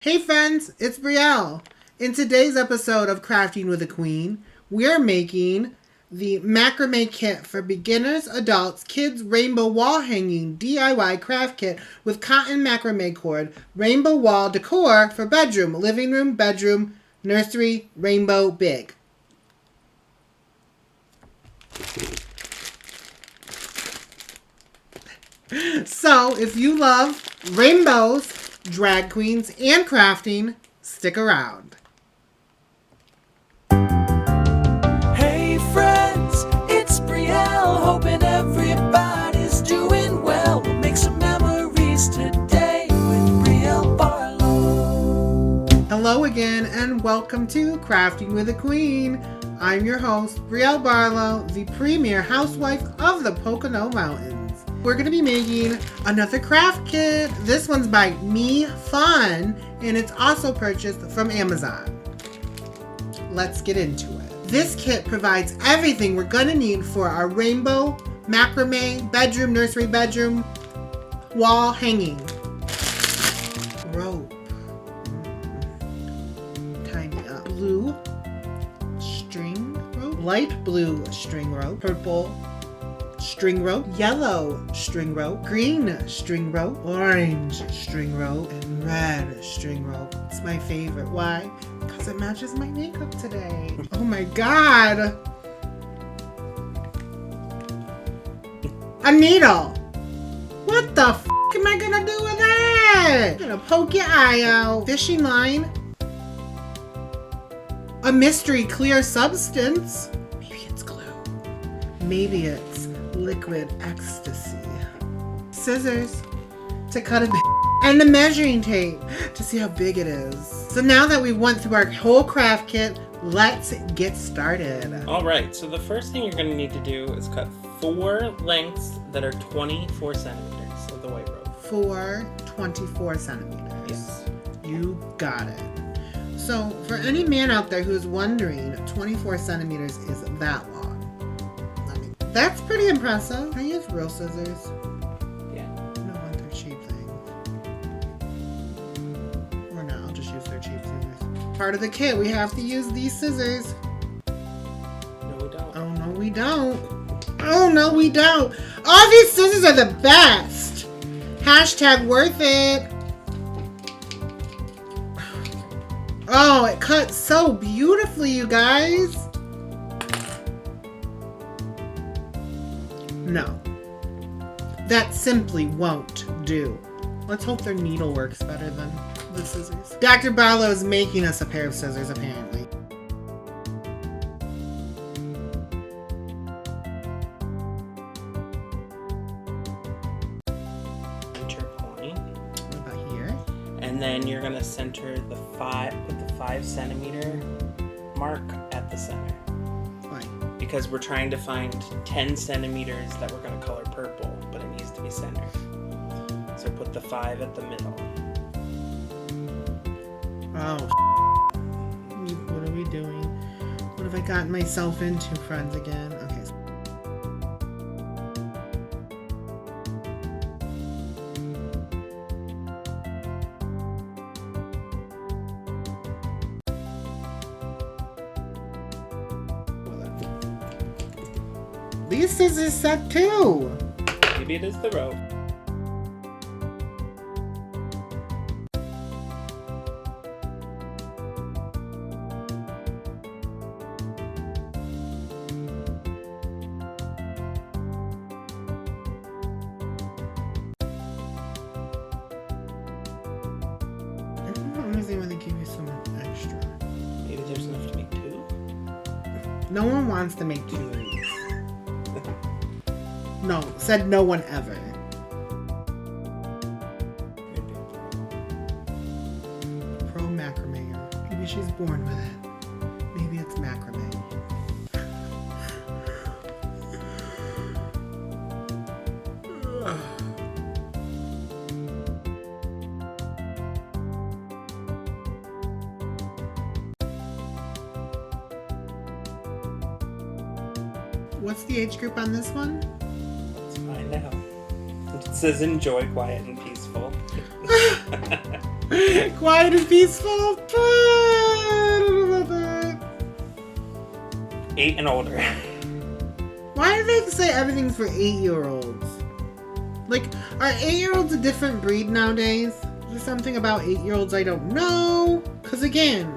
Hey friends, it's Brielle. In today's episode of Crafting with a Queen, we're making the Macramé kit for beginners, adults, kids rainbow wall hanging DIY craft kit with cotton macrame cord, rainbow wall decor for bedroom, living room, bedroom, nursery, rainbow big. So, if you love rainbows, drag queens, and crafting, stick around. Hey friends, it's Brielle, hoping everybody's doing well. We'll make some memories today with Brielle Barlowe. Hello again, and welcome to Crafting with a Queen. I'm your host, Brielle Barlowe, the premier housewife of the Poconos Mountains. We're going to be making another craft kit. This one's by Me Fun, and it's also purchased from Amazon. Let's get into it. This kit provides everything we're going to need for our rainbow macrame bedroom, nursery bedroom wall hanging. Rope. Tiny blue string rope, light blue string rope, purple string rope, yellow string rope, green string rope, orange string rope, and red string rope. It's my favorite. Why? Because it matches my makeup today. Oh my god! A needle! What the f*** am I gonna do with that? I'm gonna poke your eye out. Fishing line. A mystery clear substance. Maybe it's glue. Maybe it's liquid ecstasy. Scissors to cut a bit. And the measuring tape to see how big it is. So now that we went through our whole craft kit, let's get started. Alright, so the first thing you're going to need to do is cut 4 lengths that are 24 centimeters of the white rope. 4 24 centimeters. Yes. You got it. So for any man out there who's wondering, 24 centimeters is that long. That's pretty impressive. Can I use real scissors? Yeah. I don't want their cheap thing. Or no, I'll just use their cheap scissors. Part of the kit, we have to use these scissors. No, we don't. Oh, no, we don't. Oh, no, we don't. All these scissors are the best. Hashtag worth it. Oh, it cuts so beautifully, you guys. No. That simply won't do. Let's hope their needle works better than the scissors. Dr. Barlowe is making us a pair of scissors, apparently. Center point. What about here? And then you're going to center put the 5 centimeter mark at the center. Why? Because we're trying to find 10 centimeters that we're going to color purple, but it needs to be centered. So put the 5 at the middle. Oh, what are we doing? What have I gotten myself into, friends, again? Okay. These scissors set too. Maybe it is the rope. I don't understand why they give you so much extra. Maybe there's enough to make 2. No one wants to make 2 of these. No, said no one ever. Maybe. Pro macrame. Maybe she's born with it. Maybe it's macrame. What's the age group on this one? Let's find out. It says enjoy quiet and peaceful. Quiet and peaceful. But I don't know about that. 8 and older. Why do they say everything's for 8-year-olds? Like, are 8-year-olds a different breed nowadays? Is there something about 8-year-olds I don't know? Because again,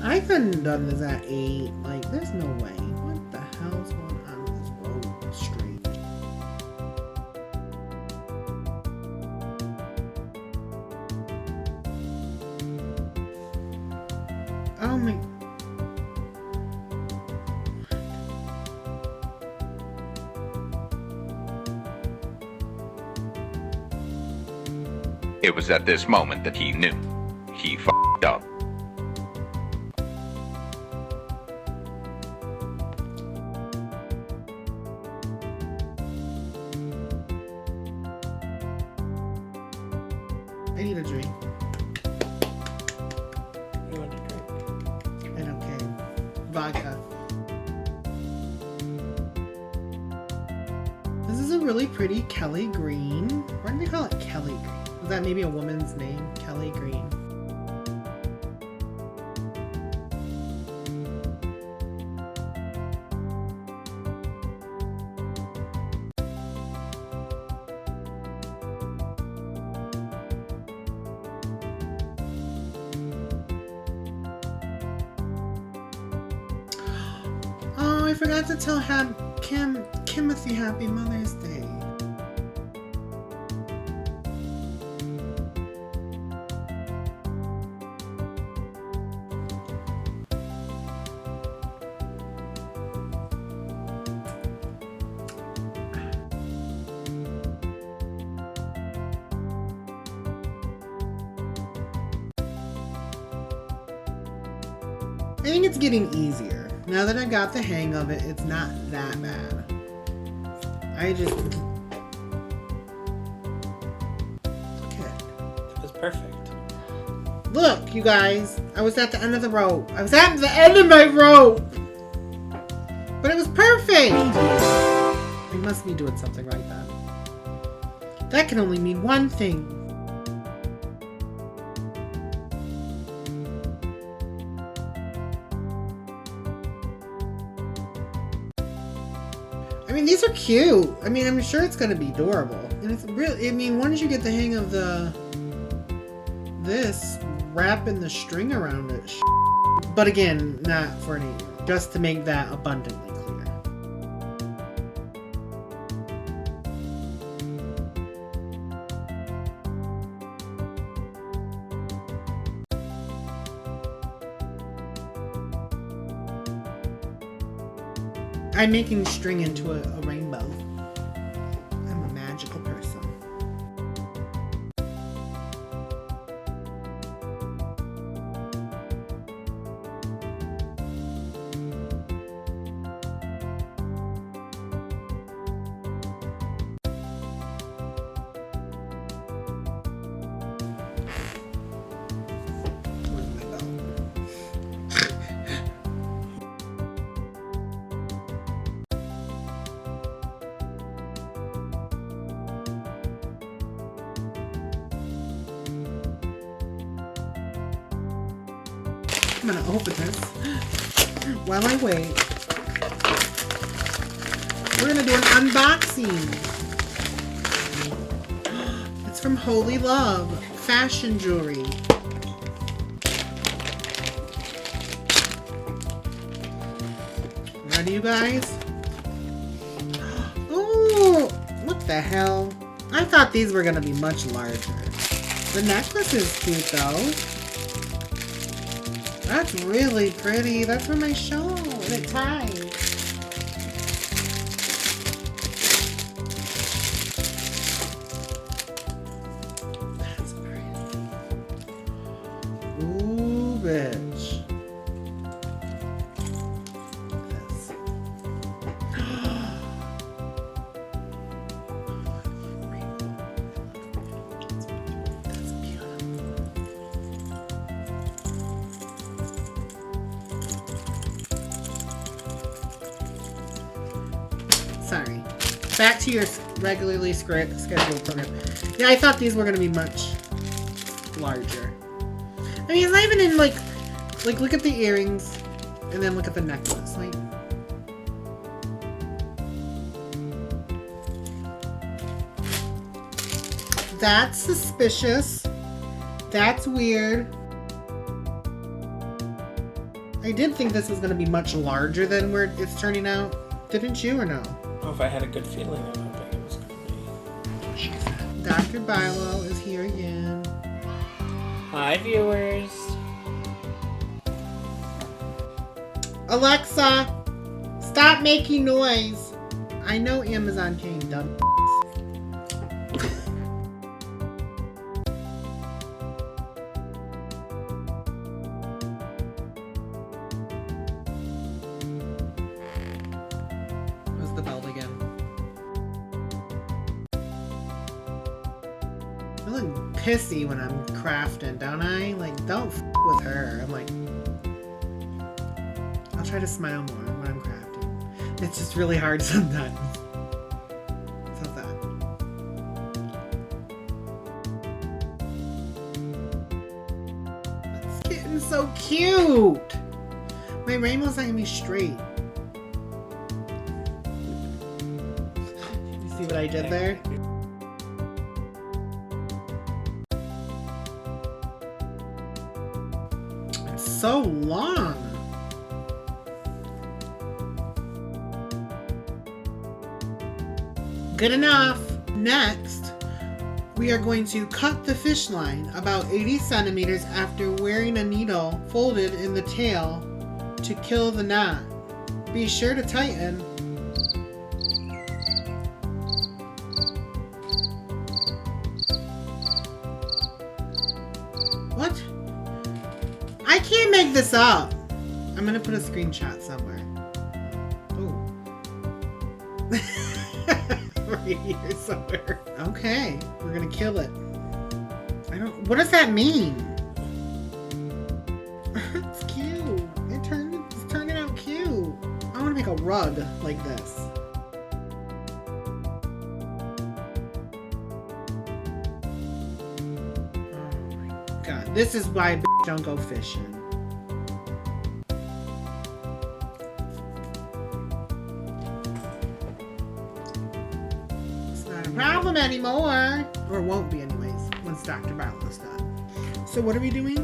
I couldn't have done this at 8. Like, there's no way. What the hell's going on with this road street? Oh my... It was at this moment that he knew. He f***ed up. I need a drink. You want a drink? I don't care. Vodka. This is a really pretty Kelly green. Why do they call it Kelly green? Is that maybe a woman's name? Kelly Green. Oh, I forgot to tell Kimothy Happy Mother's Day. I think it's getting easier. Now that I got the hang of it, it's not that bad. I just... Look at it. It was perfect. Look, you guys. I was at the end of the rope. I was at the end of my rope! But it was perfect! I must be doing something right then. That can only mean one thing. I mean, these are cute. I mean, I'm sure it's gonna be adorable. And it's really, I mean, once you get the hang of this, wrapping the string around it. But again, not for an 8-year-old. Just to make that abundantly clear. I'm making string into a rainbow. I'm a magical person. Where's my belt? I'm gonna open this while I wait. We're gonna do an unboxing. It's from Holy Love Fashion Jewelry. Ready, you guys? Oh, what the hell? I thought these were gonna be much larger. The necklace is cute though. That's really pretty. That's for my shawl. And it ties. That's pretty. Ooh, bitch. This. That's beautiful. Sorry. Back to your regularly scheduled program. Yeah, I thought these were going to be much larger. I mean, it's not even in like look at the earrings, and then look at the necklace. Like, that's suspicious. That's weird. I did think this was going to be much larger than where it's turning out. Didn't you, or no? Oh, if I had a good feeling, I don't think it was going to be. Dr. Barlowe is here again. Hi, viewers. Alexa, stop making noise. I know Amazon came, dumb. Where's the bell again? I look pissy when I'm crafting, don't I? Like, don't f with her. I'm like, I'll try to smile more when I'm crafting. It's just really hard sometimes. How's that? It's getting so cute! My rainbow's not gonna be straight. You see what I did there? It's so long! Good enough. Next, we are going to cut the fish line about 80 centimeters after wearing a needle folded in the tail to kill the knot. Be sure to tighten. What? I can't make this up. I'm gonna put a screenshot somewhere. Oh. Right here somewhere. Okay, we're gonna kill it. What does that mean? It's cute. It's turning out cute. I want to make a rug like this. Oh my god, this is why don't go fishing. Problem anymore, or won't be anyways once Dr. Barlowe's done. So what are we doing?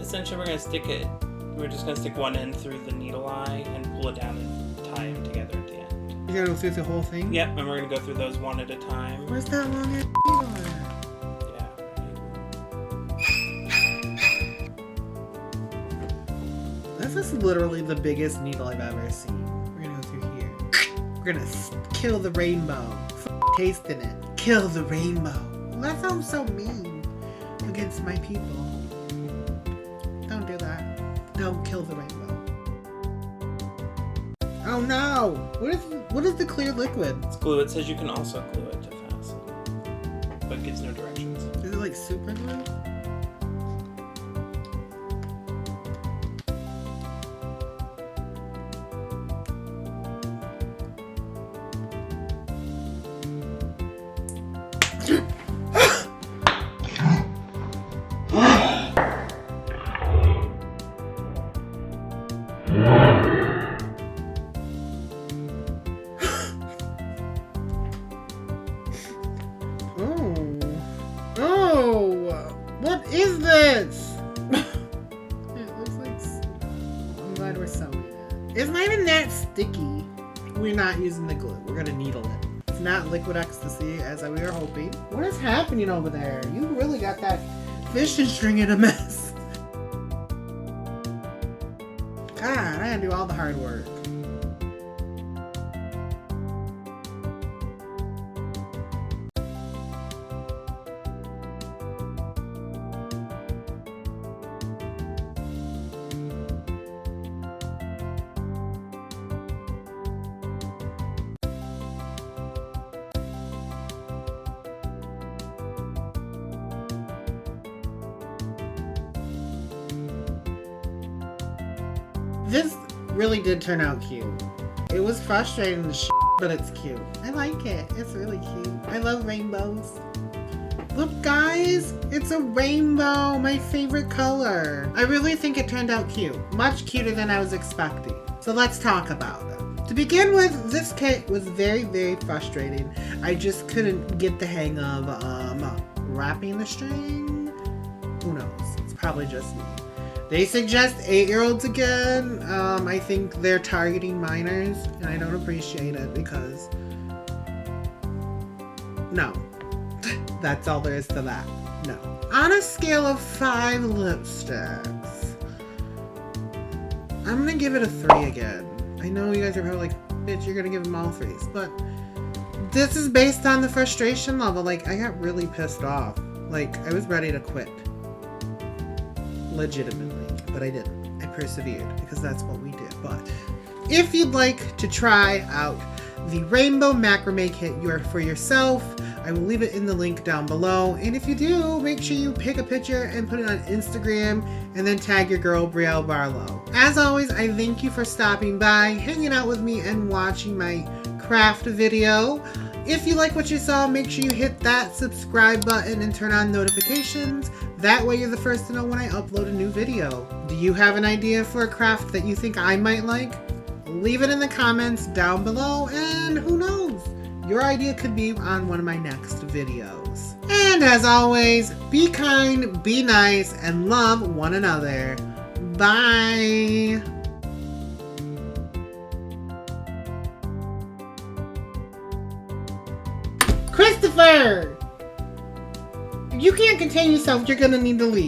Essentially we're just gonna stick one end through the needle eye and pull it down and tie them together at the end. You're gonna go through the whole thing? Yep, and we're gonna go through those one at a time. Where's that long ass needle at? This is literally the biggest needle I've ever seen. We're gonna go through here. We're gonna kill the rainbow. Tasting it. Kill the rainbow. Well, that sounds so mean against my people. Don't do that. Don't kill the rainbow. Oh no! What is the clear liquid? It's glue. It says you can also glue it to fasten, but it gives no directions. Is it like super glue? What is this? It looks like... I'm glad we're sewing it. It's not even that sticky. We're not using the glue. We're gonna needle it. It's not liquid ecstasy as we were hoping. What is happening over there? You really got that fishing string in a mess. God, I had to do all the hard work. This really did turn out cute. It was frustrating as shit, but it's cute. I like it. It's really cute. I love rainbows. Look guys, it's a rainbow, my favorite color. I really think it turned out cute, much cuter than I was expecting. So let's talk about it. To begin with, this kit was very, very frustrating. I just couldn't get the hang of wrapping the string. Who knows? It's probably just me. They suggest 8-year-olds again. I think they're targeting minors, and I don't appreciate it because no. That's all there is to that. No. On a scale of 5 lipsticks, I'm gonna give it a 3 again. I know you guys are probably like, bitch, you're gonna give them all 3s, but this is based on the frustration level. Like, I got really pissed off. Like, I was ready to quit. Legitimately. But I didn't. I persevered because that's what we did. But if you'd like to try out the Rainbow Macramé Kit for yourself, I will leave it in the link down below. And if you do, make sure you pick a picture and put it on Instagram and then tag your girl Brielle Barlowe. As always, I thank you for stopping by, hanging out with me, and watching my craft video. If you like what you saw, make sure you hit that subscribe button and turn on notifications. That way you're the first to know when I upload a new video. Do you have an idea for a craft that you think I might like? Leave it in the comments down below, and who knows? Your idea could be on one of my next videos. And as always, be kind, be nice, and love one another. Bye! Christopher! You can't contain yourself, you're gonna need to leave.